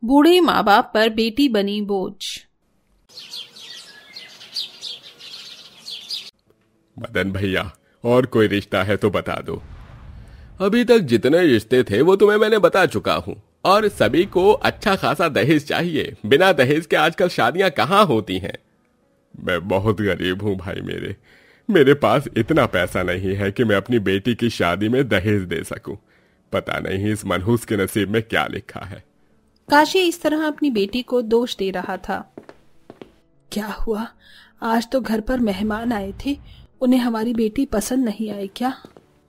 बूढ़े माँ बाप पर बेटी बनी बोझ। मदन भैया, और कोई रिश्ता है तो बता दो। अभी तक जितने रिश्ते थे वो तुम्हें मैंने बता चुका हूँ, और सभी को अच्छा खासा दहेज चाहिए। बिना दहेज के आजकल शादियां कहाँ होती हैं। मैं बहुत गरीब हूँ भाई मेरे पास इतना पैसा नहीं है कि मैं अपनी बेटी की शादी में दहेज दे सकूं। पता नहीं इस मनहूस के नसीब में क्या लिखा है। काशी इस तरह अपनी बेटी को दोष दे रहा था। क्या हुआ, आज तो घर पर मेहमान आए थे, उन्हें हमारी बेटी पसंद नहीं आई क्या?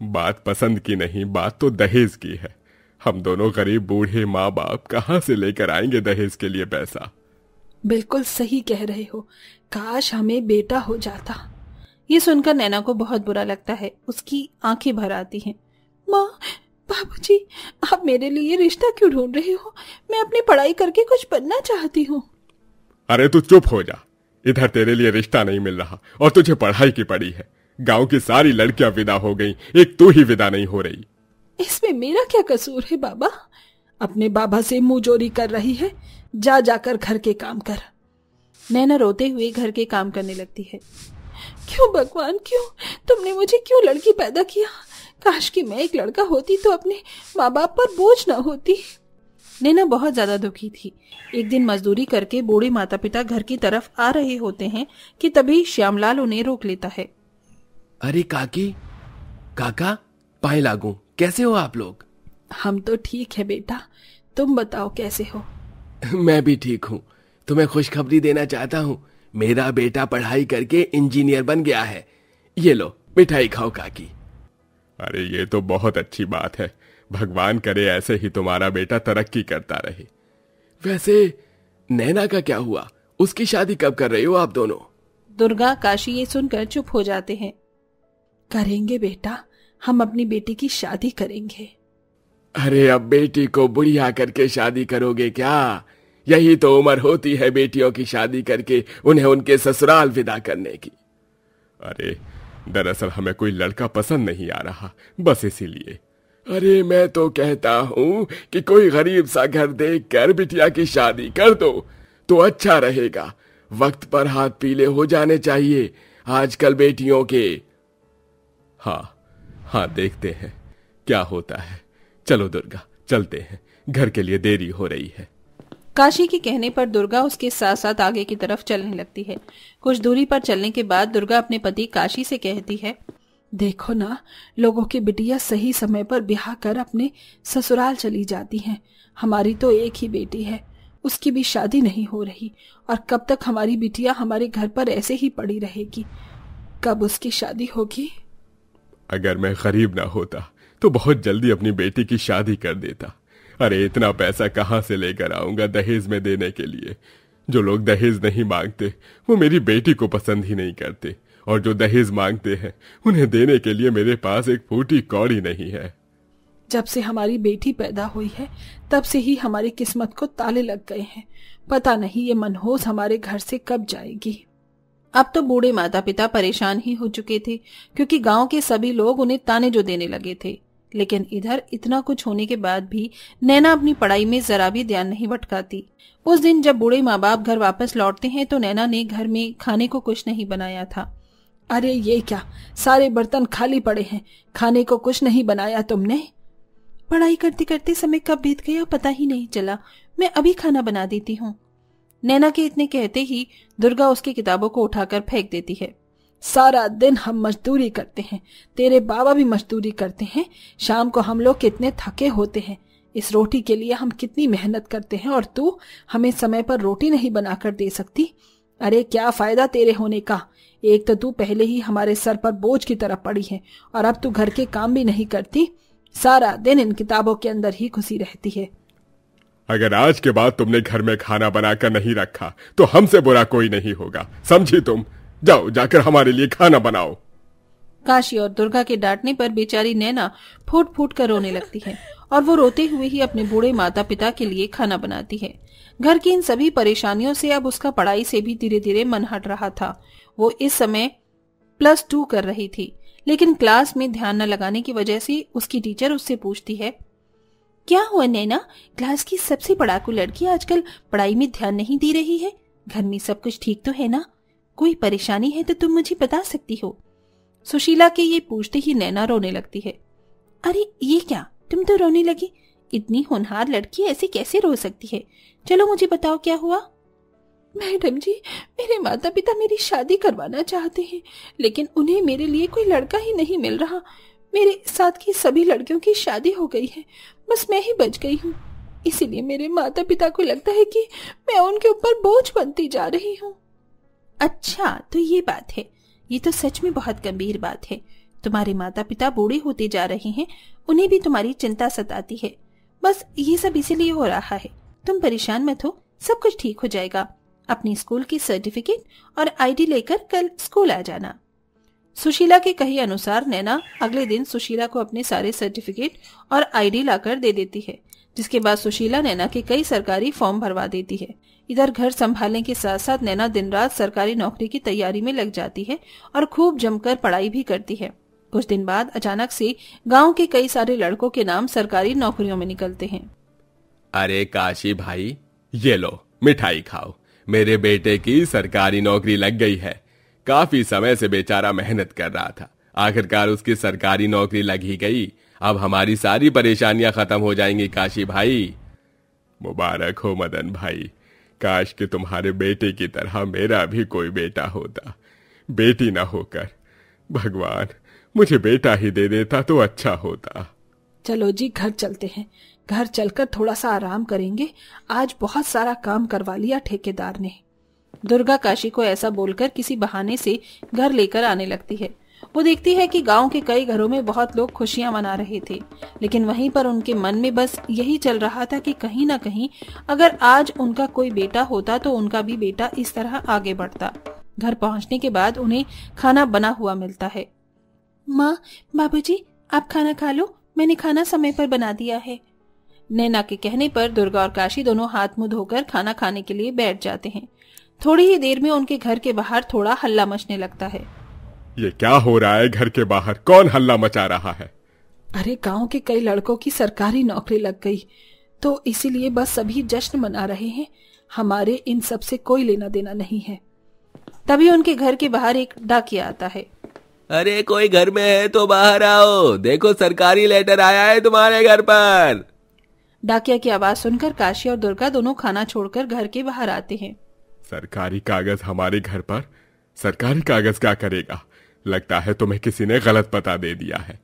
बात पसंद की नहीं, बात तो दहेज की है। हम दोनों गरीब बूढ़े माँ बाप कहाँ से लेकर आएंगे दहेज के लिए पैसा। बिल्कुल सही कह रहे हो, काश हमें बेटा हो जाता। ये सुनकर नैना को बहुत बुरा लगता है, उसकी आंखें भर आती हैं। माँ, बाबूजी, आप मेरे लिए रिश्ता क्यों ढूंढ रहे हो? मैं अपनी पढ़ाई करके कुछ बनना चाहती हूँ। अरे तू चुप हो जा, इधर तेरे लिए रिश्ता नहीं मिल रहा और तुझे पढ़ाई की पड़ी है। गांव की सारी लड़कियां विदा हो गईं, एक तू ही विदा नहीं हो रही। इसमें मेरा क्या कसूर है बाबा? अपने बाबा से मुंह चोरी कर रही है, जा जाकर घर के काम कर। नैना रोते हुए घर के काम करने लगती है। क्यों भगवान, क्यों? तुमने मुझे क्यों लड़की पैदा किया? काश कि मैं एक लड़का होती तो अपने माँ बाप पर बोझ न होती। नैना बहुत ज्यादा दुखी थी। एक दिन मजदूरी करके बूढ़े माता पिता घर की तरफ आ रहे होते हैं कि तभी श्यामलाल उन्हें रोक लेता है। अरे काकी, काका, पाए लागू, कैसे हो आप लोग? हम तो ठीक है बेटा, तुम बताओ कैसे हो? मैं भी ठीक हूँ। तुम्हें खुशखबरी देना चाहता हूँ, मेरा बेटा पढ़ाई करके इंजीनियर बन गया है। ये लो मिठाई खाओ काकी। अरे ये तो बहुत अच्छी बात है, भगवान करे ऐसे ही तुम्हारा बेटा तरक्की करता रहे। वैसे नैना का क्या हुआ, उसकी शादी कब कर रही हो आप दोनों? दुर्गा, काशी ये सुनकर चुप हो जाते हैं। करेंगे बेटा, हम अपनी बेटी की शादी करेंगे। अरे अब बेटी को बुढ़िया करके शादी करोगे क्या? यही तो उम्र होती है बेटियों की शादी करके उन्हें उनके ससुराल विदा करने की। अरे दरअसल हमें कोई लड़का पसंद नहीं आ रहा, बस इसीलिए। अरे मैं तो कहता हूँ कि कोई गरीब सा घर देख कर बिटिया की शादी कर दो तो अच्छा रहेगा। वक्त पर हाथ पीले हो जाने चाहिए आजकल बेटियों के। हाँ देखते हैं क्या होता है। चलो दुर्गा, चलते हैं, घर के लिए देरी हो रही है। काशी के कहने पर दुर्गा उसके साथ साथ आगे की तरफ चलने लगती है। कुछ दूरी पर चलने के बाद दुर्गा अपने पति काशी से कहती है, देखो ना, लोगों की बिटिया सही समय पर ब्याह कर अपने ससुराल चली जाती हैं। हमारी तो एक ही बेटी है, उसकी भी शादी नहीं हो रही, और कब तक हमारी बिटिया हमारे घर पर ऐसे ही पड़ी रहेगी? कब उसकी शादी होगी? अगर मैं गरीब ना होता तो बहुत जल्दी अपनी बेटी की शादी कर देता। अरे इतना पैसा कहाँ से लेकर आऊंगा दहेज में देने के लिए? जो लोग दहेज नहीं मांगते वो मेरी बेटी को पसंद ही नहीं करते, और जो दहेज मांगते हैं उन्हें देने के लिए मेरे पास एक फूटी कौड़ी नहीं है। जब से हमारी बेटी पैदा हुई है तब से ही हमारी किस्मत को ताले लग गए हैं। पता नहीं ये मनहूस हमारे घर से कब जाएगी। अब तो बूढ़े माता पिता परेशान ही हो चुके थे, क्योंकि गांव के सभी लोग उन्हें ताने जो देने लगे थे। लेकिन इधर इतना कुछ होने के बाद भी नैना अपनी पढ़ाई में जरा भी ध्यान नहीं भटकाती। उस दिन जब बूढ़े माँ बाप घर वापस लौटते हैं तो नैना ने घर में खाने को कुछ नहीं बनाया था। अरे ये क्या, सारे बर्तन खाली पड़े हैं, खाने को कुछ नहीं बनाया तुमने? पढ़ाई करते करते समय कब बीत गया पता ही नहीं चला, मैं अभी खाना बना देती हूँ। नैना के इतने कहते ही दुर्गा उसकी किताबों को उठाकर फेंक देती है। सारा दिन हम मजदूरी करते हैं, तेरे बाबा भी मजदूरी करते हैं, शाम को हम लोग कितने थके होते हैं, इस रोटी के लिए हम कितनी मेहनत करते हैं, और तू हमें समय पर रोटी नहीं बनाकर दे सकती। अरे क्या फायदा तेरे होने का? एक तो तू पहले ही हमारे सर पर बोझ की तरह पड़ी है, और अब तू घर के काम भी नहीं करती, सारा दिन इन किताबों के अंदर ही घुसी रहती है। अगर आज के बाद तुमने घर में खाना बनाकर नहीं रखा तो हमसे बुरा कोई नहीं होगा, समझी तुम? जाओ जाकर हमारे लिए खाना बनाओ। काशी और दुर्गा के डांटने पर बेचारी नैना फूट फूट कर रोने लगती है, और वो रोते हुए ही अपने बूढ़े माता पिता के लिए खाना बनाती है। घर की इन सभी परेशानियों से अब उसका पढ़ाई से भी धीरे धीरे मन हट रहा था। वो इस समय +2 कर रही थी, लेकिन क्लास में ध्यान न लगाने की वजह से उसकी टीचर उससे पूछती है, क्या हुआ नैना? क्लास की सबसे पढ़ाकू लड़की आजकल पढ़ाई में ध्यान नहीं दे रही है। घर में सब कुछ ठीक तो है ना? कोई परेशानी है तो तुम मुझे बता सकती हो। सुशीला के ये पूछते ही नैना रोने लगती है। अरे ये क्या, तुम तो रोने लगी? इतनी होनहार लड़की ऐसे कैसे रो सकती है? चलो मुझे बताओ क्या हुआ। मैडम जी, मेरे माता पिता मेरी शादी करवाना चाहते हैं, लेकिन उन्हें मेरे लिए कोई लड़का ही नहीं मिल रहा। मेरे साथ की सभी लड़कियों की शादी हो गई है, बस मैं ही बच गई हूँ। इसीलिए मेरे माता पिता को लगता है कि मैं उनके ऊपर बोझ बनती जा रही हूँ। अच्छा, तो ये बात है। ये तो सच में बहुत गंभीर बात है। तुम्हारे माता पिता बूढ़े होते जा रहे हैं, उन्हें भी तुम्हारी चिंता सताती है। बस ये सब इसीलिए हो रहा है। तुम परेशान मत हो, सब कुछ ठीक हो जाएगा। अपनी स्कूल की सर्टिफिकेट और आईडी लेकर कल स्कूल आ जाना। सुशीला के कहे अनुसार नैना अगले दिन सुशीला को अपने सारे सर्टिफिकेट और आईडी लाकर दे देती है, जिसके बाद सुशीला नैना के कई सरकारी फॉर्म भरवा देती है। इधर घर संभालने के साथ साथ नैना दिन रात सरकारी नौकरी की तैयारी में लग जाती है और खूब जमकर पढ़ाई भी करती है। कुछ दिन बाद अचानक से गांव के कई सारे लड़कों के नाम सरकारी नौकरियों में निकलते हैं। अरे काशी भाई, ये लो मिठाई खाओ, मेरे बेटे की सरकारी नौकरी लग गई है। काफी समय से बेचारा मेहनत कर रहा था, आखिरकार उसकी सरकारी नौकरी लग ही गई। अब हमारी सारी परेशानियां खत्म हो जाएंगी काशी भाई। मुबारक हो मदन भाई, काश कि तुम्हारे बेटे की तरह मेरा भी कोई बेटा होता। बेटी ना होकर भगवान मुझे बेटा ही दे देता तो अच्छा होता। चलो जी, घर चलते हैं। घर चलकर थोड़ा सा आराम करेंगे। आज बहुत सारा काम करवा लिया ठेकेदार ने। दुर्गा काशी को ऐसा बोलकर किसी बहाने से घर लेकर आने लगती है। वो देखती है कि गांव के कई घरों में बहुत लोग खुशियां मना रहे थे, लेकिन वहीं पर उनके मन में बस यही चल रहा था कि कहीं ना कहीं अगर आज उनका कोई बेटा होता तो उनका भी बेटा इस तरह आगे बढ़ता। घर पहुंचने के बाद उन्हें खाना बना हुआ मिलता है। माँ, बाबूजी, आप खाना खा लो, मैंने खाना समय पर बना दिया है। नैना के कहने पर दुर्गा और काशी दोनों हाथ मुंह धोकर खाना खाने के लिए बैठ जाते हैं। थोड़ी ही देर में उनके घर के बाहर थोड़ा हल्ला मचने लगता है। ये क्या हो रहा है? घर के बाहर कौन हल्ला मचा रहा है? अरे गांव के कई लड़कों की सरकारी नौकरी लग गई, तो इसीलिए बस सभी जश्न मना रहे हैं। हमारे इन सब से कोई लेना देना नहीं है। तभी उनके घर के बाहर एक डाकिया आता है। अरे कोई घर में है तो बाहर आओ, देखो सरकारी लेटर आया है तुम्हारे घर पर। डाकिया की आवाज सुनकर काशी और दुर्गा दोनों खाना छोड़कर घर के बाहर आते हैं। सरकारी कागज हमारे घर पर? सरकारी कागज क्या करेगा? लगता है तुम्हें किसी ने गलत पता दे दिया है।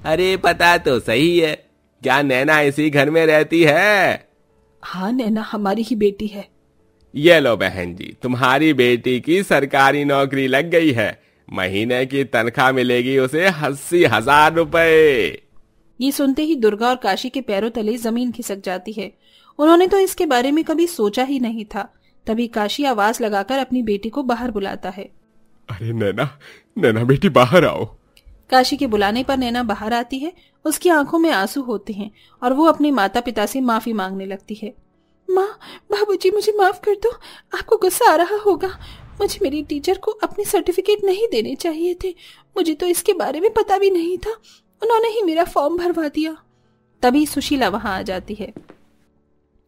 अरे पता तो सही है, क्या नैना इसी घर में रहती है? हाँ, नैना हमारी ही बेटी है। ये लो बहन जी, तुम्हारी बेटी की सरकारी नौकरी लग गई है। महीने की तनख्वाह मिलेगी उसे 80,000 रुपए। ये सुनते ही दुर्गा और काशी के पैरों तले जमीन खिसक जाती है। उन्होंने तो इसके बारे में कभी सोचा ही नहीं था। तभी काशी आवाज लगाकर अपनी बेटी को बाहर बुलाता है। अरे नैना, नैना बेटी बाहर आओ। काशी के बुलाने पर नैना बाहर आती है। उसकी आंखों में आंसू होते हैं और वो अपने माता पिता से माफी मांगने लगती है। माँ, बाबूजी, मुझे माफ कर दो। आपको गुस्सा आ रहा होगा, मुझे मेरी टीचर को अपने सर्टिफिकेट नहीं देने चाहिए थे। मुझे तो इसके बारे में पता भी नहीं था, उन्होंने ही मेरा फॉर्म भरवा दिया। तभी सुशीला वहां आ जाती है।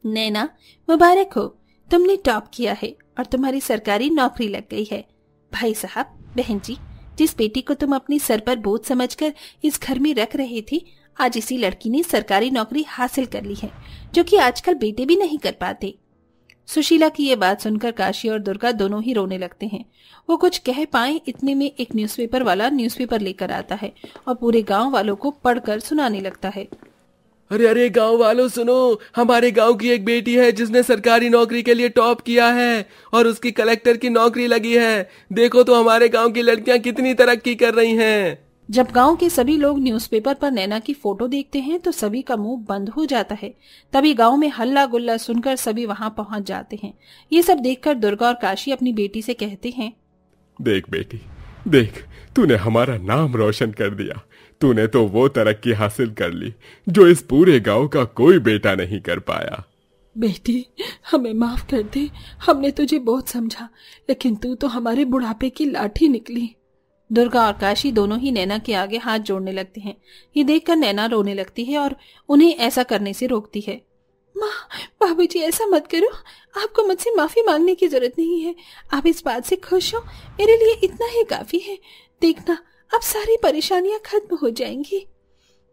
नैना, मुबारक हो, तुमने टॉप किया है और तुम्हारी सरकारी नौकरी लग गई है। भाई साहब, बहन जी, जिस बेटी को तुम अपने सर पर बोझ समझकर इस घर में रख रहे थे, आज इसी लड़की ने सरकारी नौकरी हासिल कर ली है, जो कि आजकल बेटे भी नहीं कर पाते। सुशीला की ये बात सुनकर काशी और दुर्गा दोनों ही रोने लगते हैं। वो कुछ कह पाए इतने में एक न्यूज़पेपर वाला न्यूज़पेपर लेकर आता है और पूरे गांव वालों को पढ़कर सुनाने लगता है। अरे अरे गांव वालों सुनो, हमारे गांव की एक बेटी है जिसने सरकारी नौकरी के लिए टॉप किया है और उसकी कलेक्टर की नौकरी लगी है। देखो तो हमारे गांव की लड़कियां कितनी तरक्की कर रही हैं। जब गांव के सभी लोग न्यूज़पेपर पर नैना की फोटो देखते हैं तो सभी का मुंह बंद हो जाता है। तभी गांव में हल्ला गुल्ला सुनकर सभी वहां पहुंच जाते हैं। ये सब देखकर दुर्गा और काशी अपनी बेटी से कहते हैं, देख बेटी, देख, तूने हमारा नाम रोशन कर दिया। तूने तो वो तरक्की हासिल कर ली जो इस पूरे गांव का कोई बेटा नहीं कर पाया। बेटी, हमें माफ कर दे, हमने तुझे बहुत समझा, लेकिन तू तो हमारे बुढ़ापे की लाठी निकली। दुर्गा और काशी दोनों ही नैना के आगे हाथ जोड़ने लगते हैं। ये देखकर नैना रोने लगती है और उन्हें ऐसा करने से रोकती है। माँ, बाबूजी ऐसा मत करो, आपको मुझसे माफी मांगने की जरूरत नहीं है। आप इस बात से खुश हो, मेरे लिए इतना ही काफी है। देखना, अब सारी परेशानियां खत्म हो जाएंगी।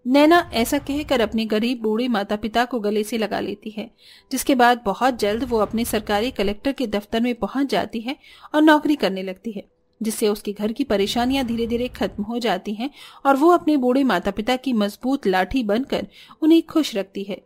नैना ऐसा कहकर अपने गरीब बूढ़े माता पिता को गले से लगा लेती है, जिसके बाद बहुत जल्द वो अपने सरकारी कलेक्टर के दफ्तर में पहुंच जाती है और नौकरी करने लगती है, जिससे उसके घर की परेशानियां धीरे धीरे खत्म हो जाती हैं और वो अपने बूढ़े माता पिता की मजबूत लाठी बनकर उन्हें खुश रखती है।